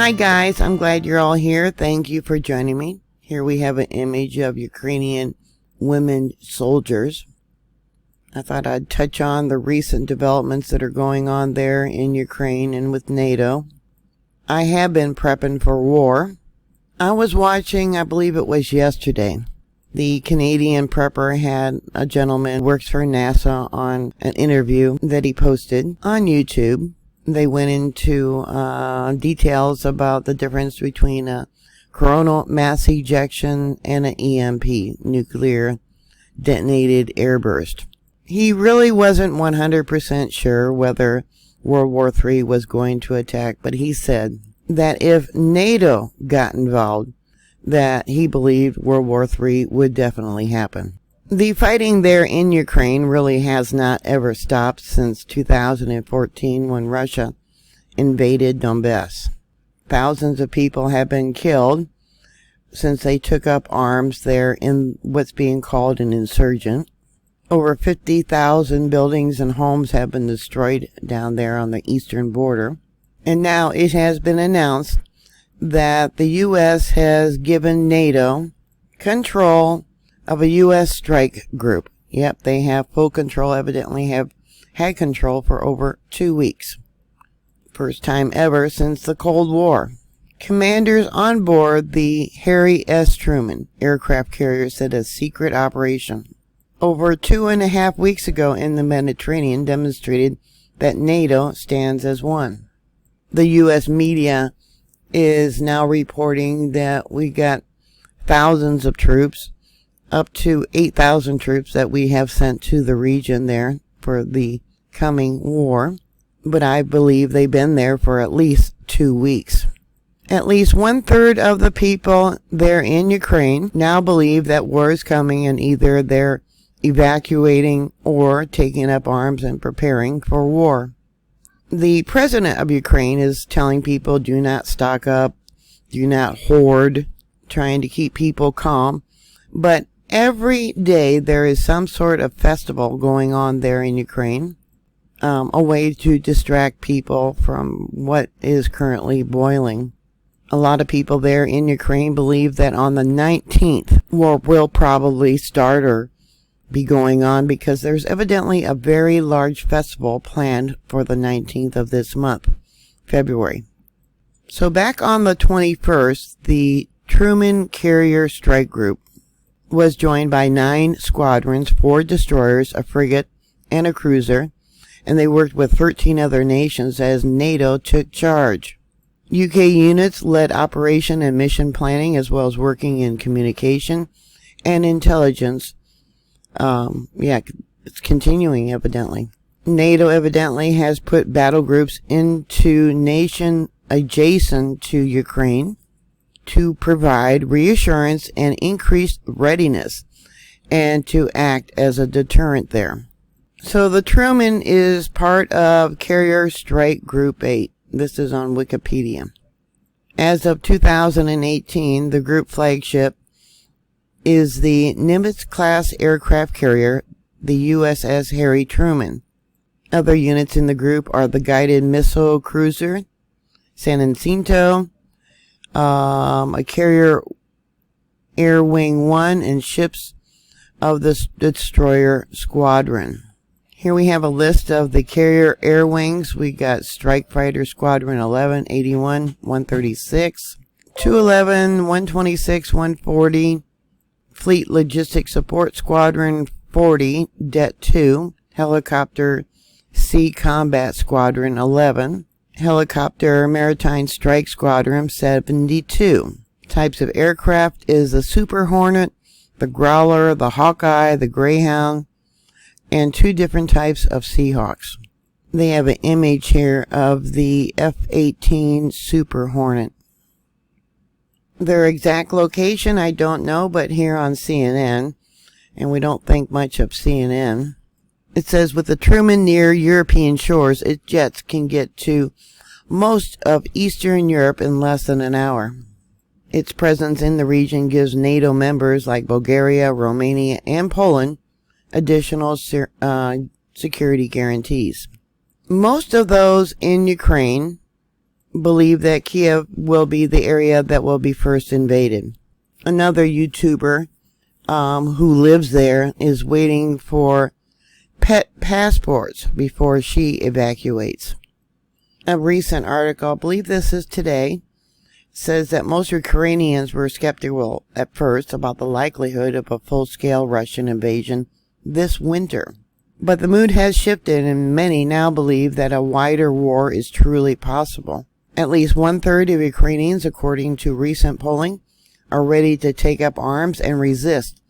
Hi guys, I'm glad you're all here. Thank you for joining me. Here we have an image of Ukrainian women soldiers. I thought I'd touch on the recent developments that are going on there in Ukraine and with NATO. I have been prepping for war. I was watching, I believe it was yesterday, the Canadian prepper had a gentleman who works for NASA on an interview that he posted on YouTube. They went into details about the difference between a coronal mass ejection and an EMP, nuclear detonated airburst. He really wasn't 100% sure whether World War III was going to attack, but he said that if NATO got involved, that he believed World War III would definitely happen. The fighting there in Ukraine really has not ever stopped since 2014 when Russia invaded Donbass. Thousands of people have been killed since they took up arms there in what's being called an insurgent. Over 50,000 buildings and homes have been destroyed down there on the eastern border. And now it has been announced that the U.S. has given NATO control of a U.S. strike group. Yep, they have full control, evidently have had control for over 2 weeks. First time ever since the Cold War. Commanders on board the Harry S. Truman aircraft carrier said a secret operation over 2.5 weeks ago in the Mediterranean demonstrated that NATO stands as one. The U.S. media is now reporting that we got thousands of troops, up to 8,000 troops that we have sent to the region there for the coming war. But I believe they've been there for at least 2 weeks. At least 1/3 of the people there in Ukraine now believe that war is coming, and either they're evacuating or taking up arms and preparing for war. The president of Ukraine is telling people do not stock up, do not hoard, trying to keep people calm. But every day there is some sort of festival going on there in Ukraine, a way to distract people from what is currently boiling. A lot of people there in Ukraine believe that on the 19th, war will probably start or be going on because there's evidently a very large festival planned for the 19th of this month, February. So back on the 21st, the Truman Carrier Strike Group was joined by 9 squadrons, 4 destroyers, a frigate, and a cruiser, and they worked with 13 other nations as NATO took charge. UK units led operation and mission planning as well as working in communication and intelligence. It's continuing evidently. NATO evidently has put battle groups into nation adjacent to Ukraine to provide reassurance and increased readiness and to act as a deterrent there. So the Truman is part of Carrier Strike Group 8. This is on Wikipedia. As of 2018, the group flagship is the Nimitz-class aircraft carrier, the USS Harry Truman. Other units in the group are the guided missile cruiser, San Jacinto, a carrier Air Wing 1, and ships of the destroyer squadron. Here we have a list of the carrier air wings. We got Strike Fighter Squadron 11, 81, 136, 211, 126, 140, Fleet Logistics Support Squadron 40, Det 2, Helicopter Sea Combat Squadron 11, Helicopter Maritime Strike Squadron 72. Types of aircraft is the Super Hornet, the Growler, the Hawkeye, the Greyhound, and 2 different types of Seahawks. They have an image here of the F-18 Super Hornet. Their exact location, I don't know, but here on CNN, and we don't think much of CNN, it says with the Truman near European shores, its jets can get to most of Eastern Europe in less than an hour. Its presence in the region gives NATO members like Bulgaria, Romania, and Poland additional security guarantees. Most of those in Ukraine believe that Kiev will be the area that will be first invaded. Another YouTuber who lives there is waiting for pet passports before she evacuates. A recent article, I believe this is today, says that most Ukrainians were skeptical at first about the likelihood of a full-scale Russian invasion this winter. But the mood has shifted, and many now believe that a wider war is truly possible. At least 1/3 of Ukrainians, according to recent polling, are ready to take up arms and resist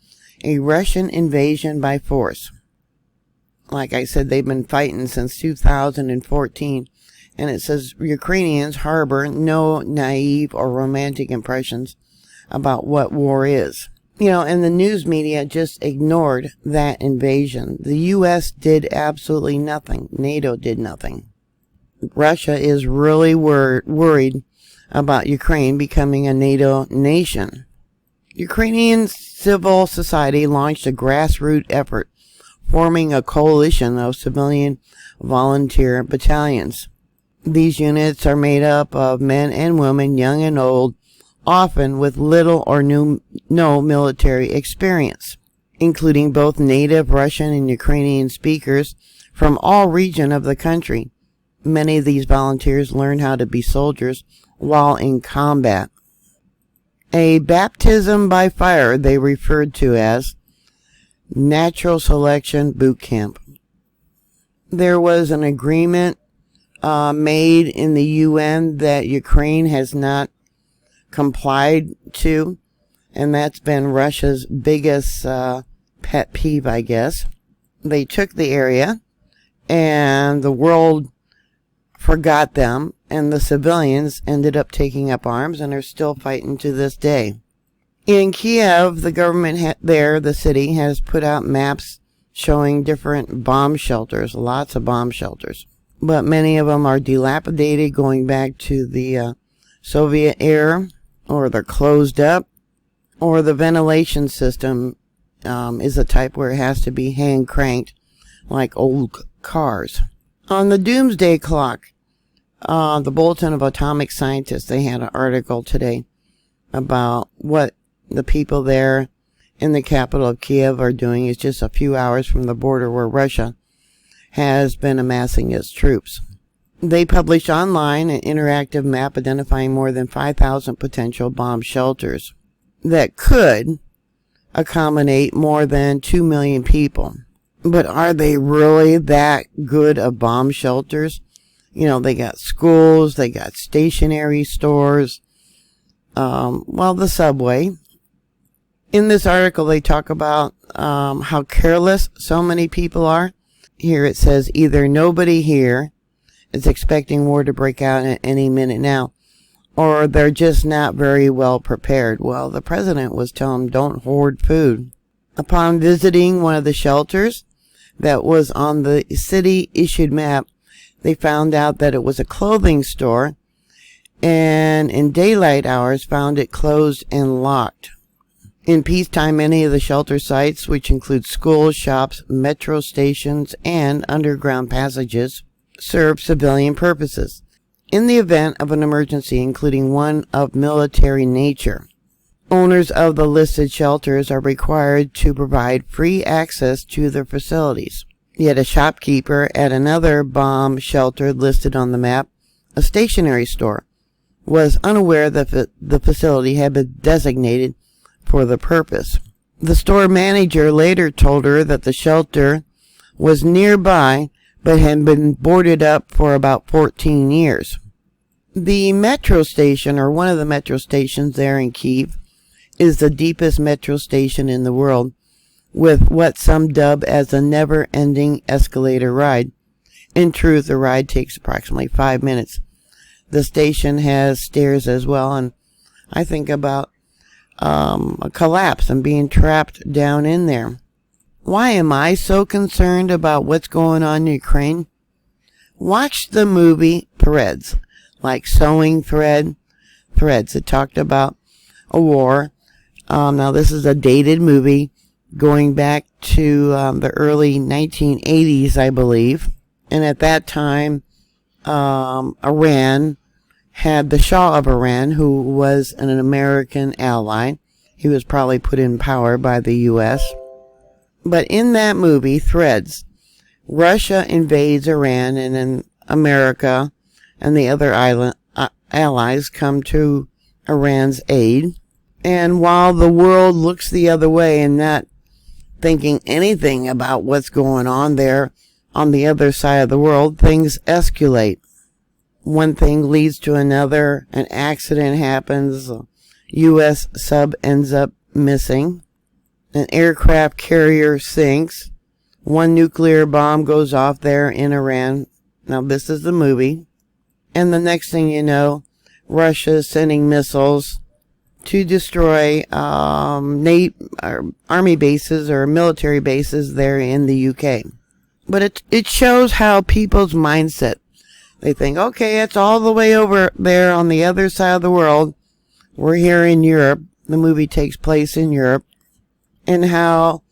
a Russian invasion by force. Like I said, they've been fighting since 2014, and it says Ukrainians harbor no naive or romantic impressions about what war is. And the news media just ignored that invasion. The US did absolutely nothing. NATO did nothing. Russia is really worried about Ukraine becoming a NATO nation. Ukrainian civil society launched a grassroots effort, forming a coalition of civilian volunteer battalions. These units are made up of men and women, young and old, often with little or no military experience, including both native Russian and Ukrainian speakers from all regions of the country. Many of these volunteers learn how to be soldiers while in combat. A baptism by fire they referred to as natural selection boot camp. There was an agreement made in the UN that Ukraine has not complied to, and that's been Russia's biggest pet peeve, I guess. They took the area, and the world forgot them, and the civilians ended up taking up arms and are still fighting to this day. In Kiev, the government the city, has put out maps showing different bomb shelters, lots of bomb shelters. But many of them are dilapidated, going back to the Soviet era, or they're closed up, or the ventilation system is a type where it has to be hand cranked like old cars. On the doomsday clock, the Bulletin of Atomic Scientists, they had an article today about what the people there in the capital of Kiev are doing. It's just a few hours from the border where Russia has been amassing its troops. They published online an interactive map identifying more than 5,000 potential bomb shelters that could accommodate more than 2 million people. But are they really that good of bomb shelters? They got schools, they got stationery stores, the subway. In this article, they talk about how careless so many people are. Here it says either nobody here is expecting war to break out at any minute now, or they're just not very well prepared. Well, the president was telling them don't hoard food. Upon visiting one of the shelters that was on the city-issued map, they found out that it was a clothing store, and in daylight hours found it closed and locked. In peacetime, many of the shelter sites, which include schools, shops, metro stations, and underground passages, serve civilian purposes. In the event of an emergency, including one of military nature, owners of the listed shelters are required to provide free access to their facilities. Yet a shopkeeper at another bomb shelter listed on the map, a stationery store, was unaware that the facility had been designated for the purpose. The store manager later told her that the shelter was nearby but had been boarded up for about 14 years. The metro station, or one of the metro stations there in Kiev, is the deepest metro station in the world, with what some dub as a never-ending escalator ride. In truth, the ride takes approximately 5 minutes. The station has stairs as well, and I think about a collapse and being trapped down in there. Why am I so concerned about what's going on in Ukraine? Watch the movie Threads, like Sewing Threads. It talked about a war. Now this is a dated movie going back to the early 1980s, I believe. And at that time, Iran had the Shah of Iran, who was an American ally. He was probably put in power by the US. But in that movie, Threads, Russia invades Iran, and then America and the other allies come to Iran's aid. And while the world looks the other way and not thinking anything about what's going on there on the other side of the world, things escalate. One thing leads to another. An accident happens. A U.S. sub ends up missing. An aircraft carrier sinks. One nuclear bomb goes off there in Iran. Now, this is the movie. And the next thing you know, Russia is sending missiles to destroy army bases or military bases there in the UK. But it shows how people's mindset. They think, okay, it's all the way over there on the other side of the world. We're here in Europe. The movie takes place in Europe. And how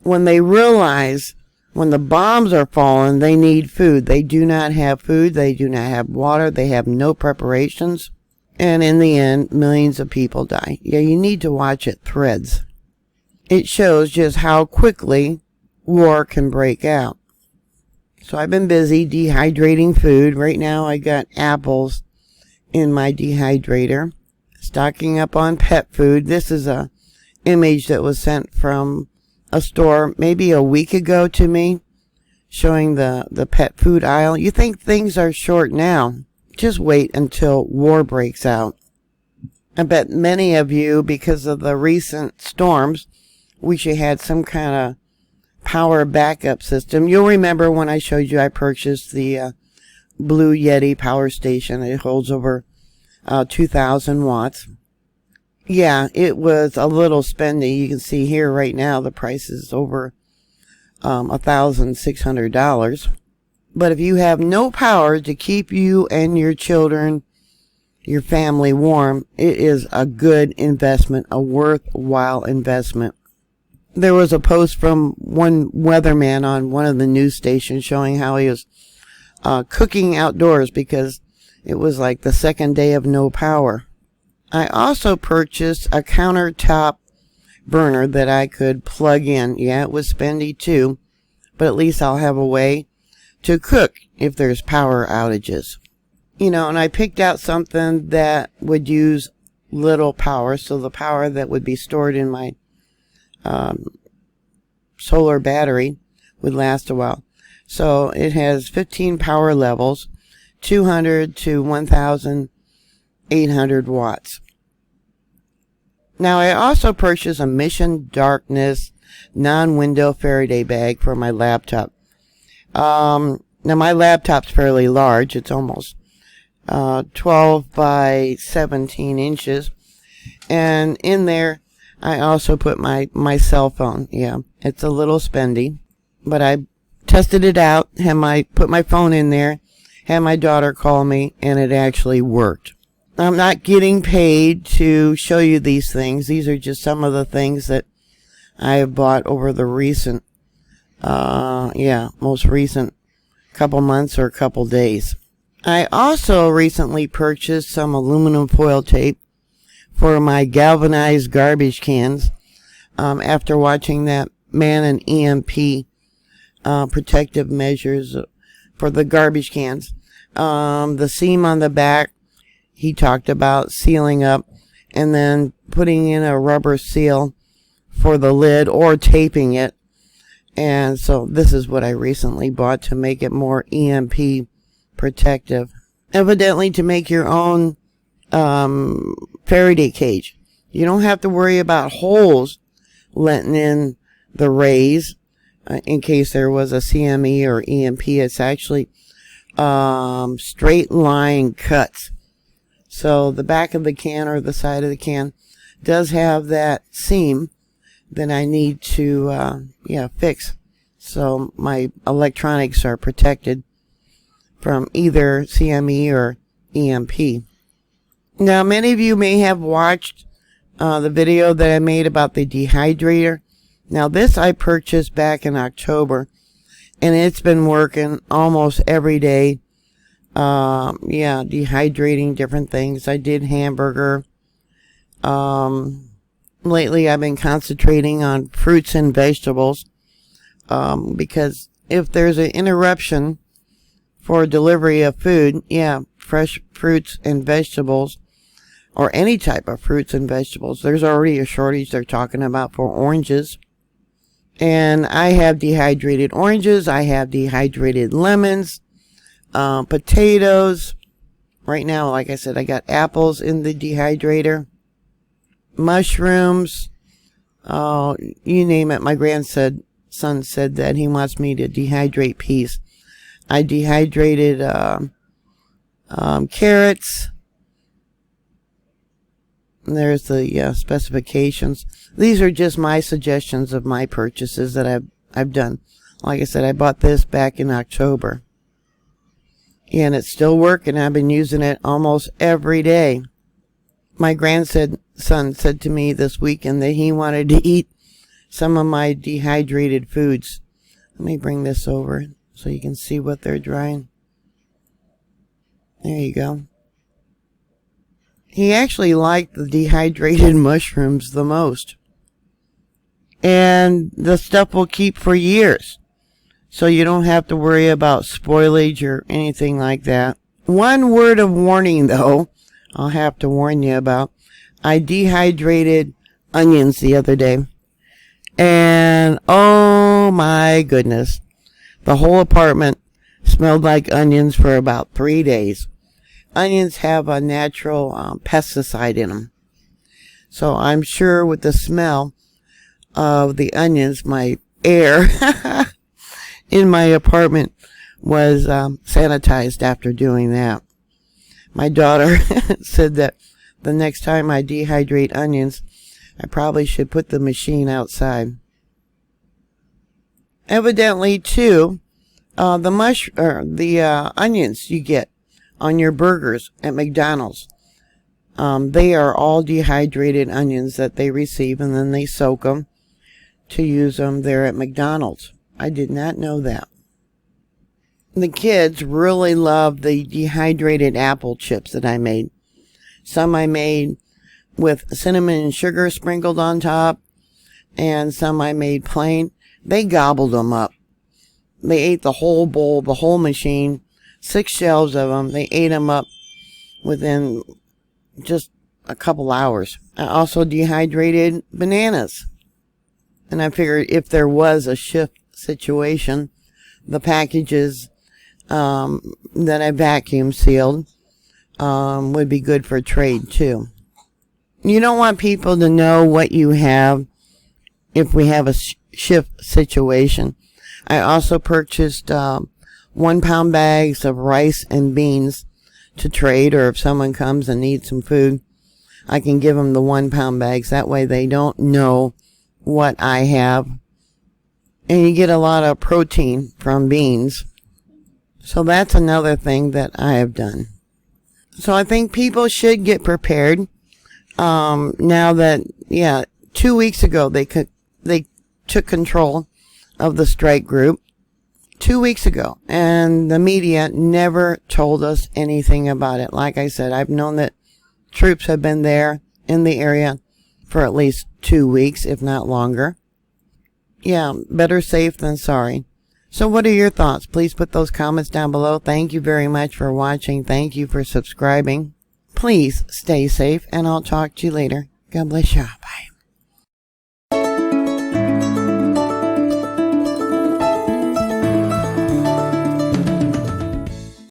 when they realize when the bombs are falling, they need food. They do not have food. They do not have water. They have no preparations. And in the end, millions of people die. Yeah, you need to watch it, Threads. It shows just how quickly war can break out. So I've been busy dehydrating food. Right now I got apples in my dehydrator. Stocking up on pet food. This is a image that was sent from a store maybe a week ago to me, showing the pet food aisle. You think things are short now. Just wait until war breaks out. I bet many of you, because of the recent storms, wish you had some kind of power backup system. You'll remember when I showed you I purchased the Blue Yeti power station. It holds over 2,000 watts. Yeah, it was a little spendy. You can see here right now the price is over $1,600. But if you have no power to keep you and your children, your family warm, it is a good investment, a worthwhile investment. There was a post from one weatherman on one of the news stations showing how he was cooking outdoors because it was like the second day of no power. I also purchased a countertop burner that I could plug in. Yeah, it was spendy too, but at least I'll have a way to cook if there's power outages. You know, and I picked out something that would use little power, so the power that would be stored in my solar battery would last a while. So it has 15 power levels, 200 to 1,800 watts. Now I also purchased a Mission Darkness non-window Faraday bag for my laptop. Now my laptop's fairly large. It's almost 12 by 17 inches. And in there, I also put my cell phone. Yeah, it's a little spendy, but I tested it out, put my phone in there, had my daughter call me, and it actually worked. I'm not getting paid to show you these things. These are just some of the things that I have bought over the recent, most recent couple months or couple days. I also recently purchased some aluminum foil tape for my galvanized garbage cans after watching that Man and EMP protective measures for the garbage cans. The seam on the back, he talked about sealing up and then putting in a rubber seal for the lid or taping it. And so this is what I recently bought to make it more EMP protective. Evidently to make your own Faraday cage. You don't have to worry about holes letting in the rays in case there was a CME or EMP. It's actually straight line cuts. So the back of the can or the side of the can does have that seam that I need to fix. So my electronics are protected from either CME or EMP. Now, many of you may have watched the video that I made about the dehydrator. Now, this I purchased back in October, and it's been working almost every day Yeah, dehydrating different things. I did hamburger. Lately I've been concentrating on fruits and vegetables, because if there's an interruption for delivery of food, yeah, fresh fruits and vegetables, or any type of fruits and vegetables, there's already a shortage they're talking about for oranges. And I have dehydrated oranges, I have dehydrated lemons, potatoes. Right now, like I said, I got apples in the dehydrator, mushrooms, you name it. My grandson said that he wants me to dehydrate peas. I dehydrated carrots. There's the specifications. These are just my suggestions of my purchases that I've done. Like I said, I bought this back in October, and it's still working. I've been using it almost every day. My grandson said to me this weekend that he wanted to eat some of my dehydrated foods. Let me bring this over so you can see what they're drying. There you go. He actually liked the dehydrated mushrooms the most. And the stuff will keep for years, so you don't have to worry about spoilage or anything like that. One word of warning, though, I'll have to warn you about. I dehydrated onions the other day, and oh my goodness, the whole apartment smelled like onions for about 3 days. Onions have a natural pesticide in them, so I'm sure with the smell of the onions, my air in my apartment was sanitized after doing that. My daughter said that the next time I dehydrate onions, I probably should put the machine outside. Evidently, too, the onions you get on your burgers at McDonald's, they are all dehydrated onions that they receive, and then they soak them to use them there at McDonald's. I did not know that. The kids really love the dehydrated apple chips that I made. Some I made with cinnamon and sugar sprinkled on top, and some I made plain. They gobbled them up. They ate the whole bowl, the whole machine, 6 shelves of them. They ate them up within just a couple hours. I also dehydrated bananas. And I figured if there was a shift situation, the packages that I vacuum sealed would be good for trade too. You don't want people to know what you have if we have a shift situation. I also purchased 1 pound bags of rice and beans to trade, or if someone comes and needs some food, I can give them the 1 pound bags. That way they don't know what I have. And you get a lot of protein from beans. So that's another thing that I have done. So I think people should get prepared. Now that, 2 weeks ago they took control of the strike group. 2 weeks ago. And the media never told us anything about it. Like I said, I've known that troops have been there in the area for at least 2 weeks, if not longer. Yeah, better safe than sorry. So what are your thoughts? Please put those comments down below. Thank you very much for watching. Thank you for subscribing. Please stay safe, and I'll talk to you later. God bless you.